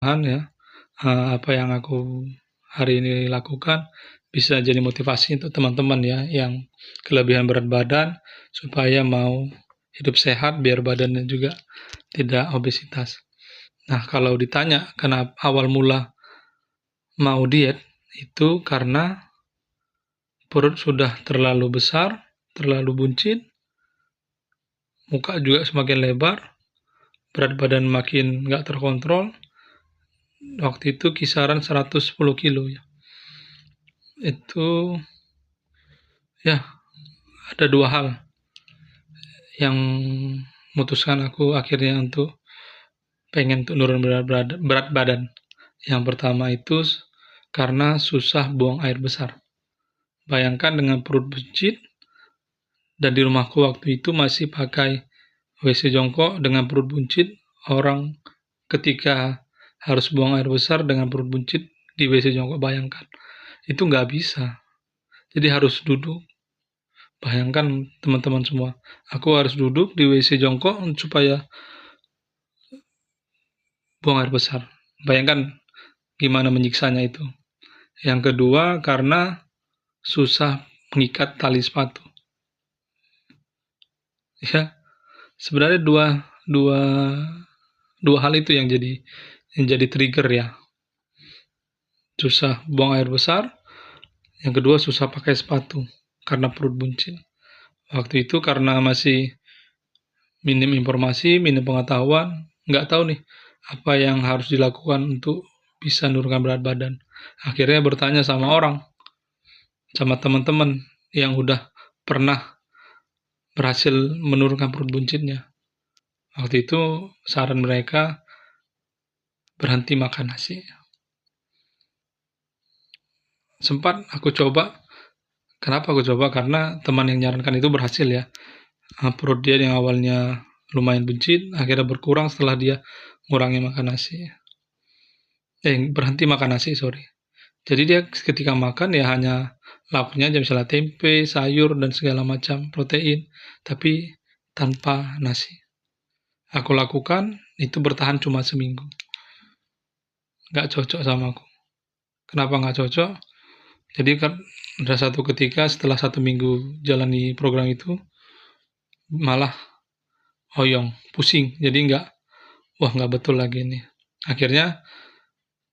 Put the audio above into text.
ya, apa yang aku hari ini lakukan bisa jadi motivasi untuk teman-teman ya, yang kelebihan berat badan, supaya mau hidup sehat biar badannya juga tidak obesitas. Nah, kalau ditanya kenapa awal mula mau diet, itu karena perut sudah terlalu besar, terlalu buncit, muka juga semakin lebar, berat badan makin nggak terkontrol. Waktu itu kisaran 110 kilo ya. Itu ya ada dua hal yang memutuskan aku akhirnya untuk pengen untuk nurun berat badan. Yang pertama itu karena susah buang air besar. Bayangkan dengan perut buncit dan di rumahku waktu itu masih pakai WC jongkok dengan perut buncit, orang ketika harus buang air besar dengan perut buncit di WC jongkok, bayangkan. Itu nggak bisa. Jadi harus duduk. Bayangkan teman-teman semua, aku harus duduk di WC jongkok supaya buang air besar. Bayangkan gimana menyiksanya itu. Yang kedua, karena susah mengikat tali sepatu. Ya, sebenarnya dua dua dua hal itu yang jadi trigger ya. Susah buang air besar, yang kedua susah pakai sepatu karena perut buncit. Waktu itu karena masih minim informasi, minim pengetahuan, nggak tahu nih apa yang harus dilakukan untuk bisa menurunkan berat badan. Akhirnya bertanya sama orang, sama teman-teman yang udah pernah berhasil menurunkan perut buncitnya. Waktu itu saran mereka berhenti makan nasi. Sempat aku coba. Kenapa aku coba? Karena teman yang nyarankan itu berhasil ya. Perut dia yang awalnya lumayan buncit, akhirnya berkurang setelah dia mengurangi makan nasi. Berhenti makan nasi, sorry. Jadi dia ketika makan ya hanya lauknya aja, misalnya tempe, sayur, dan segala macam protein, tapi tanpa nasi. Aku lakukan, itu bertahan cuma seminggu. Nggak cocok sama aku. Kenapa nggak cocok? Jadi kan ada satu ketika setelah 1 minggu jalani program itu, malah oyong, pusing. Jadi nggak betul lagi nih. Akhirnya